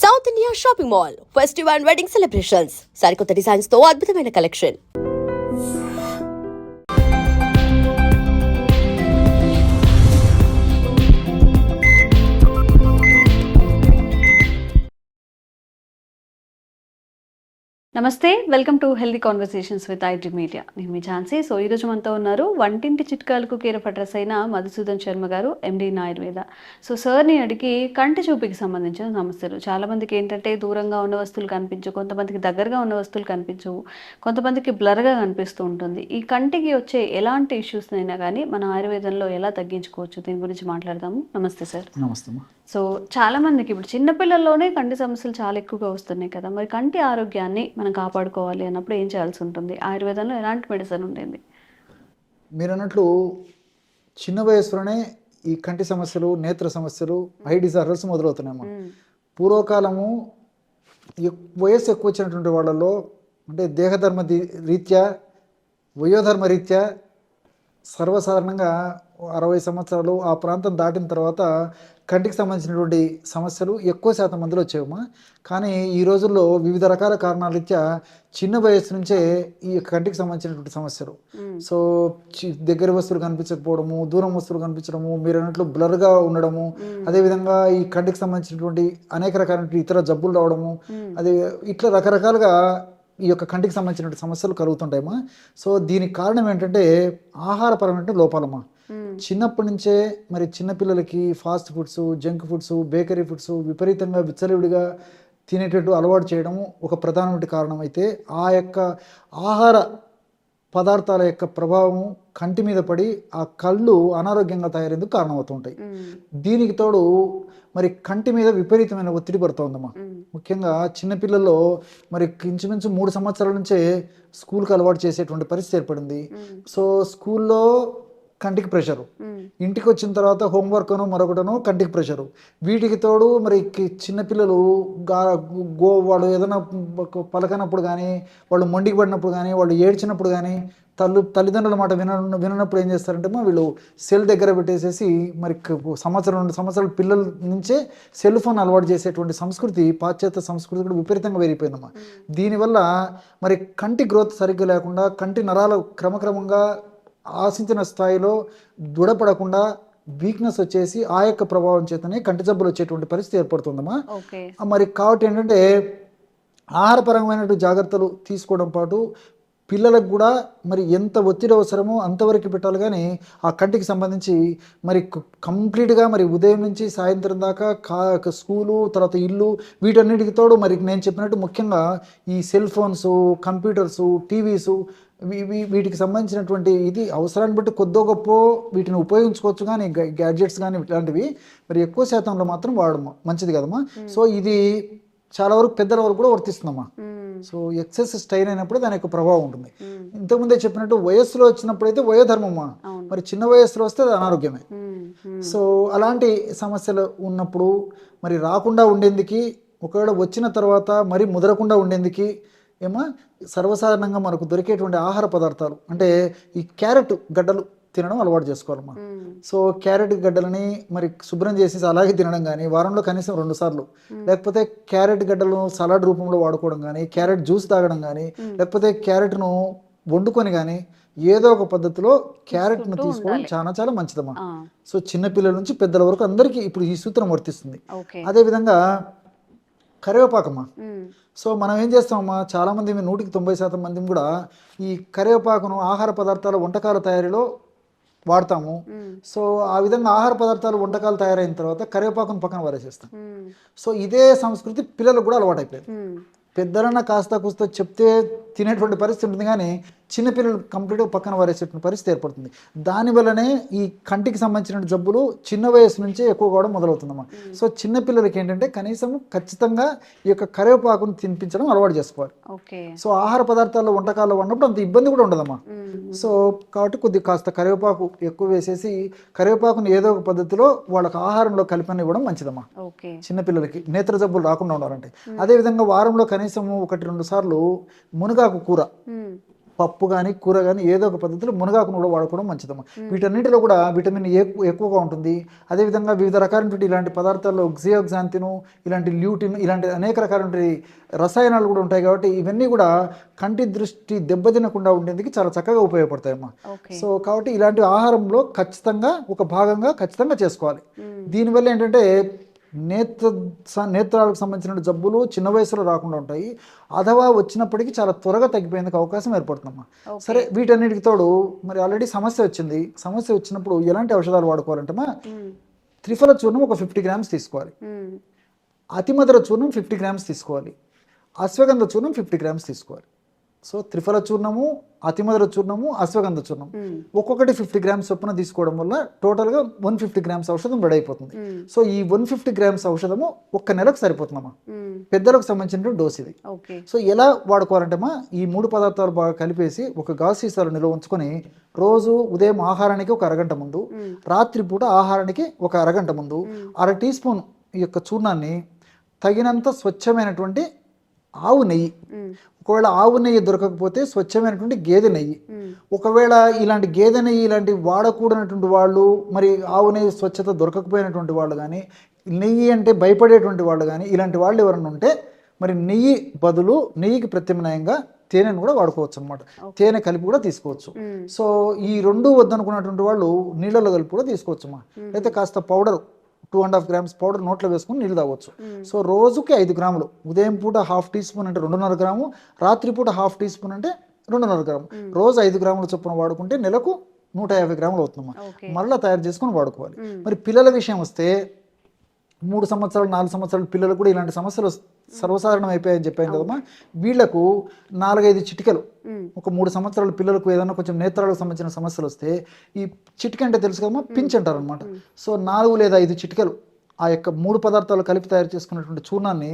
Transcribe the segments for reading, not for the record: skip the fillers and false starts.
South India shopping mall festival and wedding celebrations సరికొత్త designs తో అద్భుతమైన కలెక్షన్. నమస్తే, welcome to healthy conversations with IT media. నేను మీ Jhansi. So ఈరోజు మనతో ఉన్నారు వంటింటి చిట్కాలకు కేరఫ్ అడ్రస్ అయిన మధుసూదన్ శర్మ గారు, ఎండి ఆయుర్వేద. సో సార్ని అడిగి కంటి చూపుకి సంబంధించిన సమస్యలు, చాలామందికి ఏంటంటే దూరంగా ఉన్న వస్తువులు కనిపించవు, కొంతమందికి దగ్గరగా ఉన్న వస్తువులు కనిపించవు, కొంతమందికి బ్లర్గా కనిపిస్తూ ఉంటుంది. ఈ కంటికి వచ్చే ఎలాంటి ఇష్యూస్ అయినా కానీ మన ఆయుర్వేదంలో ఎలా తగ్గించుకోవచ్చు, దీని గురించి మాట్లాడదాము. నమస్తే సార్. నమస్తే. సో చాలా మందికి ఇప్పుడు చిన్నపిల్లల్లోనే కంటి సమస్యలు చాలా ఎక్కువగా వస్తున్నాయి కదా, మరి కంటి ఆరోగ్యాన్ని మనం కాపాడుకోవాలి అన్నప్పుడు ఏం చేయాల్సి ఉంటుంది? ఆయుర్వేదంలో ఎలాంటి మెడిసిన్ ఉంటుంది? మీరు అన్నట్లు చిన్న వయసులోనే ఈ కంటి సమస్యలు, నేత్ర సమస్యలు, ఐ డిజార్డర్స్ మొదలవుతున్నాయమ్మా. పూర్వకాలము వయస్సు ఎక్కువ వచ్చినటువంటి వాళ్ళలో అంటే దేహధర్మ రీత్యా, వయోధర్మ రీత్యా సర్వసాధారణంగా 60 సంవత్సరాలు ఆ ప్రాంతం దాటిన తర్వాత కంటికి సంబంధించినటువంటి సమస్యలు ఎక్కువ శాతం మందిలో వచ్చేవమ్మా. కానీ ఈ రోజుల్లో వివిధ రకాల కారణాల రీత్యా చిన్న వయసు నుంచే ఈ కంటికి సంబంధించినటువంటి సమస్యలు, సో దగ్గర వస్తువులు కనిపించకపోవడము, దూరం వస్తువులు కనిపించడము, మీరు అన్నట్లు బ్లర్గా ఉండడము, అదేవిధంగా ఈ కంటికి సంబంధించినటువంటి అనేక రకాలైన ఇతర జబ్బులు రావడము, అదే ఇట్లా రకరకాలుగా ఈ యొక్క కంటికి సంబంధించిన సమస్యలు కలుగుతుంటాయమ్మా. సో దీనికి కారణం ఏంటంటే ఆహారపరమైన లోపాలమ్మా. చిన్నప్పటి నుంచే మరి చిన్నపిల్లలకి fast foods, junk foods, bakery foods విపరీతంగా విచ్చలవిడిగా తినేటట్టు అలవాటు చేయడం ఒక ప్రధానమైన కారణం అయితే, ఆ యొక్క ఆహార పదార్థాల యొక్క ప్రభావం కంటి మీద పడి ఆ కళ్ళు అనారోగ్యంగా తయారేందుకు కారణమవుతుంటాయి. దీనికి తోడు మరి కంటి మీద విపరీతమైన ఒత్తిడి పడుతుందమ్మా. ముఖ్యంగా చిన్నపిల్లల్లో మరి ఇంచుమించు 3 సంవత్సరాల నుంచే స్కూల్కి అలవాటు చేసేటువంటి పరిస్థితి ఏర్పడింది. సో స్కూల్లో కంటికి ప్రెషరు, ఇంటికి వచ్చిన తర్వాత హోంవర్క్ అనో మరొకటనో కంటికి ప్రెషరు, వీటికి తోడు మరి చిన్నపిల్లలు వాళ్ళు ఏదైనా పలకనప్పుడు కానీ, వాళ్ళు మొండికి పడినప్పుడు కానీ, వాళ్ళు ఏడ్చినప్పుడు కానీ, తల్లిదండ్రుల మాట విననప్పుడు ఏం చేస్తారంటే వీళ్ళు సెల్ దగ్గర పెట్టేసేసి మరి 1-2 సంవత్సరాల పిల్లల నుంచే సెల్ ఫోన్ అలవాటు చేసేటువంటి సంస్కృతి, పాశ్చాత్య సంస్కృతి కూడా విపరీతంగా పెరిగిపోయిందమ్మా. దీనివల్ల మరి కంటి గ్రోత్ సరిగ్గా లేకుండా కంటి నరాలు క్రమక్రమంగా ఆశించిన స్థాయిలో దృఢపడకుండా వీక్నెస్ వచ్చేసి ఆ యొక్క ప్రభావం చేతనే కంటి జబ్బులు వచ్చేటువంటి పరిస్థితి ఏర్పడుతుందమ్మా. మరి కాబట్టి ఏంటంటే ఆహారపరమైన జాగ్రత్తలు తీసుకోవడం పాటు పిల్లలకు కూడా మరి ఎంత ఒత్తిడి అవసరమో అంతవరకు పెట్టాలి. కానీ ఆ కంటికి సంబంధించి మరి కంప్లీట్గా మరి ఉదయం నుంచి సాయంత్రం దాకా స్కూలు, తర్వాత ఇల్లు, వీటన్నిటికి తోడు మరి నేను చెప్పినట్టు ముఖ్యంగా ఈ సెల్ ఫోన్స్, కంప్యూటర్సు, టీవీసు, వీటికి సంబంధించినటువంటి ఇది అవసరాన్ని బట్టి కొద్దో గొప్ప వీటిని ఉపయోగించుకోవచ్చు. కానీ గ్యాడ్జెట్స్ కానీ ఇట్లాంటివి మరి ఎక్కువ శాతంలో మాత్రం వాడము మంచిది కదమ్మా. సో ఇది చాలా వరకు పెద్దల వరకు కూడా వర్తిస్తుందమ్మా. సో ఎక్సెస్ స్టైన్ అయినప్పుడు దాని యొక్క ప్రభావం ఉంటుంది. ఇంతకుముందే చెప్పినట్టు వయస్సులో వచ్చినప్పుడు అయితే వయోధర్మమ్మా, మరి చిన్న వయస్సులో వస్తే అది అనారోగ్యమే. సో అలాంటి సమస్యలు ఉన్నప్పుడు మరి రాకుండా ఉండేందుకు, ఒకవేళ వచ్చిన తర్వాత మరి ముదరకుండా ఉండేందుకు సర్వసాధారణంగా మనకు దొరికేటువంటి ఆహార పదార్థాలు అంటే ఈ క్యారెట్ గడ్డలు తినడం అలవాటు చేసుకోవాలమ్మా. సో క్యారెట్ గడ్డలని మరి శుభ్రం చేసి అలాగే తినడం కానీ, వారంలో కనీసం 2 సార్లు, లేకపోతే క్యారెట్ గడ్డలను సలాడ్ రూపంలో వాడుకోవడం కానీ, క్యారెట్ జ్యూస్ తాగడం కానీ, లేకపోతే క్యారెట్ను వండుకొని కానీ ఏదో ఒక పద్ధతిలో క్యారెట్ను తీసుకోవడం చాలా చాలా మంచిదమ్మా. సో చిన్నపిల్లల నుంచి పెద్దల వరకు అందరికీ ఇప్పుడు ఈ సూత్రం వర్తిస్తుంది. అదేవిధంగా కరివేపాకమ్మా. సో మనం ఏం చేస్తామమ్మా, చాలామంది 100% మంది కూడా ఈ కరివేపాకును ఆహార పదార్థాల వంటకాల తయారీలో వాడతాము. సో ఆ విధంగా ఆహార పదార్థాలు వంటకాలు తయారైన తర్వాత కరివేపాకును పక్కన వారేసేస్తాం. సో ఇదే సంస్కృతి పిల్లలకు కూడా అలవాటు అయిపోయింది. పెద్దలన్నా కాస్త కూస్త చెప్తే తినేటువంటి పరిస్థితి ఉంటుంది, కానీ చిన్నపిల్లలు కంప్లీట్గా పక్కన వారేసేటువంటి పరిస్థితి ఏర్పడుతుంది. దానివల్లనే ఈ కంటికి సంబంధించిన జబ్బులు చిన్న వయసు నుంచే ఎక్కువ కావడం మొదలవుతుందమ్మా. సో చిన్నపిల్లలకి ఏంటంటే కనీసం ఖచ్చితంగా ఈ యొక్క కరివేపాకును తినిపించడం అలవాటు చేసుకోవాలి. సో ఆహార పదార్థాల్లో వంటకాల్లో ఉన్నప్పుడు అంత ఇబ్బంది కూడా ఉండదమ్మా. సో కాబట్టి కాస్త కరివేపాకు ఎక్కువ వేసేసి కరివేపాకును ఏదో ఒక పద్ధతిలో వాళ్ళకి ఆహారంలో కలిపని ఇవ్వడం మంచిదమ్మా చిన్నపిల్లలకి, నేత్ర జబ్బులు రాకుండా ఉండాలంటే. అదేవిధంగా వారంలో కనీసం 1-2 సార్లు మునగాకు కూర పప్పు కానీ కూర కానీ ఏదో ఒక పద్ధతిలో మునగాకును కూడా వాడుకోవడం మంచిదమ్మా. వీటన్నిటిలో కూడా విటమిన్ ఏ ఎక్కువగా ఉంటుంది. అదేవిధంగా వివిధ రకాలైనటువంటి ఇలాంటి పదార్థాల్లో జియోగ్జాంతిన్, ఇలాంటి ల్యూటిన్, ఇలాంటి అనేక రకాలైన రసాయనాలు కూడా ఉంటాయి. కాబట్టి ఇవన్నీ కూడా కంటి దృష్టి దెబ్బతినకుండా ఉండేందుకు చాలా చక్కగా ఉపయోగపడతాయమ్మా. సో కాబట్టి ఇలాంటి ఆహారంలో ఖచ్చితంగా ఒక భాగంగా ఖచ్చితంగా చేసుకోవాలి. దీనివల్ల ఏంటంటే నేత్రాలకు సంబంధించిన జబ్బులు చిన్న వయసులో రాకుండా ఉంటాయి. అథవా వచ్చినప్పటికీ చాలా త్వరగా తగ్గిపోయేందుకు అవకాశం ఏర్పడుతుందమ్మా. సరే, వీటన్నిటికి తోడు మరి ఆల్రెడీ సమస్య వచ్చింది. సమస్య వచ్చినప్పుడు ఎలాంటి ఔషధాలు వాడుకోవాలంటే త్రిఫల చూర్ణం ఒక 50 గ్రామ్స్ తీసుకోవాలి. అతిమధుర చూర్ణం 50 గ్రామ్స్ తీసుకోవాలి. అశ్వగంధ చూర్ణం 50 గ్రామ్స్ తీసుకోవాలి. సో త్రిఫల చూర్ణము, అతిమధుర చూర్ణము, అశ్వగంధ చూర్ణం ఒక్కొక్కటి 50 గ్రామ్స్ చొప్పున తీసుకోవడం వల్ల టోటల్గా 150 గ్రామ్స్ ఔషధం రెడీ అయిపోతుంది. సో ఈ 150 గ్రామ్స్ ఔషధము 1 నెలకు సరిపోతుందమ్మా. పెద్దలకు సంబంధించిన డోస్ ఇది. సో ఎలా వాడుకోవాలంటే ఈ 3 పదార్థాలు బాగా కలిపేసి ఒక గాజు సీసాలో నిల్వ ఉంచుకొని రోజు ఉదయం ఆహారానికి ఒక అరగంట ముందు, రాత్రిపూట ఆహారానికి ఒక అరగంట ముందు 1/2 టీ స్పూన్ ఈ యొక్క చూర్ణాన్ని తగినంత స్వచ్ఛమైనటువంటి ఆవు నెయ్యి, ఒకవేళ ఆవు నెయ్యి దొరకకపోతే స్వచ్ఛమైనటువంటి గేదె నెయ్యి, ఒకవేళ ఇలాంటి గేదె నెయ్యి ఇలాంటి వాడకూడనటువంటి వాళ్ళు, మరి ఆవు నెయ్యి స్వచ్ఛత దొరకకపోయినటువంటి వాళ్ళు కానీ, నెయ్యి అంటే భయపడేటువంటి వాళ్ళు కానీ, ఇలాంటి వాళ్ళు ఎవరైనా ఉంటే మరి నెయ్యి బదులు నెయ్యికి ప్రత్యామ్నాయంగా తేనెను కూడా వాడుకోవచ్చు అనమాట. తేనె కలిపి కూడా తీసుకోవచ్చు. సో ఈ 2 వద్దనుకున్నటువంటి వాళ్ళు నీళ్ళలో కలిపి కూడా తీసుకోవచ్చు అమ్మా. అయితే కాస్త పౌడర్ 2.5 గ్రామ్స్ పౌడర్ నోట్లో వేసుకుని నీళ్ళు తాగొచ్చు. సో రోజుకి 5 గ్రాములు, ఉదయం పూట 1/2 టీ స్పూన్ అంటే 2.5 గ్రాము, రాత్రిపూట 1/2 టీ స్పూన్ అంటే 2.5 గ్రాము, రోజు 5 గ్రాముల చొప్పున వాడుకుంటే నెలకు 150 గ్రాములు అవుతుందమ్మా. మళ్ళీ తయారు చేసుకుని వాడుకోవాలి. మరి పిల్లల విషయం వస్తే 3 సంవత్సరాలు 4 సంవత్సరాల పిల్లలు కూడా ఇలాంటి సమస్యలు సర్వసాధారణం అయిపోయాయని చెప్పాను కదమ్మా. వీళ్లకు 4-5 చిటికలు, ఒక 3 సంవత్సరాల పిల్లలకు ఏదైనా కొంచెం నేత్రాలకు సంబంధించిన సమస్యలు వస్తే ఈ చిటిక అంటే తెలుసు కదమ్మా, పించ్ అంటారు అనమాట. సో 4 లేదా 5 చిటికలు ఆ యొక్క 3 పదార్థాలు కలిపి తయారు చేసుకున్నటువంటి చూర్ణాన్ని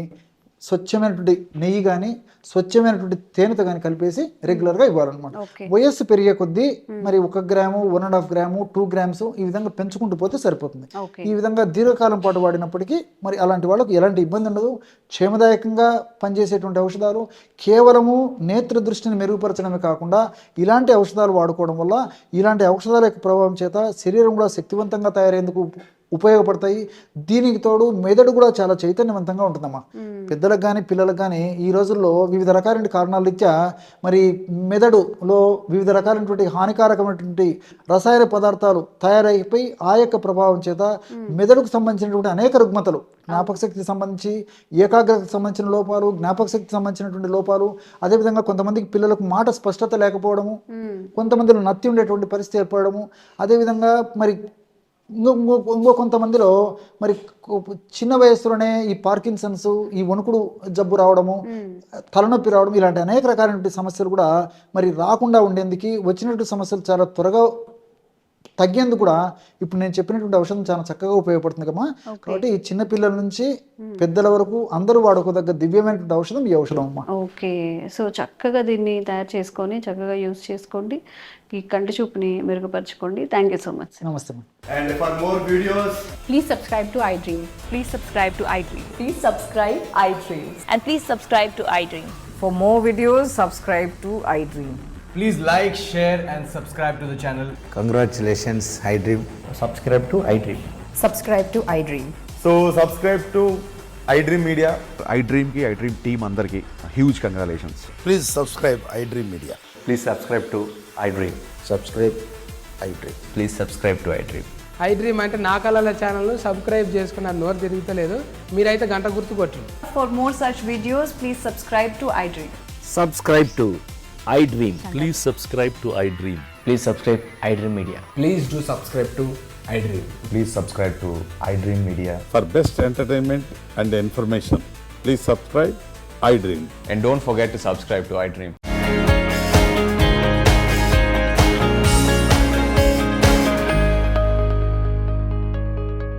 స్వచ్ఛమైనటువంటి నెయ్యి కానీ స్వచ్ఛమైనటువంటి తేనెతో కానీ కలిపేసి రెగ్యులర్గా ఇవ్వాలన్నమాట. వయస్సు పెరిగే కొద్దీ మరి 1 గ్రాము, 1.5 గ్రాము, 2 గ్రామ్స్ ఈ విధంగా పెంచుకుంటూ పోతే సరిపోతుంది. ఈ విధంగా దీర్ఘకాలం పాటు వాడినప్పటికీ మరి అలాంటి వాళ్ళకు ఎలాంటి ఇబ్బంది ఉండదు. క్షేమదాయకంగా పనిచేసేటువంటి ఔషధాలు, కేవలము నేత్ర దృష్టిని మెరుగుపరచడమే కాకుండా ఇలాంటి ఔషధాలు వాడుకోవడం వల్ల ఇలాంటి ఔషధాల యొక్క ప్రభావం చేత శరీరం కూడా శక్తివంతంగా తయారయ్యేందుకు ఉపయోగపడతాయి. దీనికి తోడు మెదడు కూడా చాలా చైతన్యవంతంగా ఉంటుందమ్మా. పెద్దలకు కానీ పిల్లలకు కానీ ఈ రోజుల్లో వివిధ రకాలైన కారణాల రీత్యా మరి మెదడులో వివిధ రకాలైనటువంటి హానికారకమైనటువంటి రసాయన పదార్థాలు తయారైపోయి ఆ యొక్క ప్రభావం చేత మెదడుకు సంబంధించినటువంటి అనేక రుగ్మతలు, జ్ఞాపక శక్తికి సంబంధించి, ఏకాగ్రతకు సంబంధించిన లోపాలు, జ్ఞాపక శక్తికి సంబంధించినటువంటి లోపాలు, అదేవిధంగా కొంతమందికి పిల్లలకు మాట స్పష్టత లేకపోవడము, కొంతమందిలో నత్తి ఉండేటువంటి పరిస్థితి ఏర్పడము, అదేవిధంగా మరి ఇంకో కొంతమందిలో మరి చిన్న వయసులోనే ఈ పార్కిన్సన్స్, ఈ వణుకుడు జబ్బు రావడము, తలనొప్పి రావడం, ఇలాంటి అనేక రకాలైన సమస్యలు కూడా మరి రాకుండా ఉండేందుకు, వచ్చినటువంటి సమస్యలు చాలా త్వరగా తగ్గేందుకు కూడా ఇప్పుడు నేను చెప్పినటువంటి ఔషధం చాలా చక్కగా ఉపయోగపడుతుంది కమ్మా. కాబట్టి ఈ చిన్న పిల్లల నుంచి పెద్దల వరకు అందరూ వాడుకోదగ్గ దివ్యమైనటువంటి ఔషధం ఈ ఔషధం అమ్మా. ఓకే, సో చక్కగా దీన్ని తయారు చేసుకొని చక్కగా యూజ్ చేసుకోండి, ఈ కంటి చూపుని మెరుగుపరచుకోండి. Thank you so much. నమస్తే. And for more videos, please subscribe to iDream. Please subscribe to iDream. Please subscribe iDream. And please subscribe to iDream. For more videos, subscribe to iDream. please like, share and subscribe to the channel. Congratulations, iDream. Subscribe to iDream. Subscribe to iDream. So subscribe to iDream Media. iDream ki iDream team andarki huge congratulations. Please subscribe iDream Media. Please subscribe to iDream. Subscribe iDream. Please subscribe to iDream. iDream అంటే నా కళల ఛానల్ను subscribe చేసుకున్న నోరు తిరుగుతలేదు, మీరైతే గంట గుర్తు కొట్టండి. For more such videos, please subscribe to iDream. Subscribe to iDream. Please subscribe to iDream. Please subscribe iDream Media. Please do subscribe to iDream. Please subscribe to iDream Media. For best entertainment and information, please subscribe iDream. And don't forget to subscribe to iDream.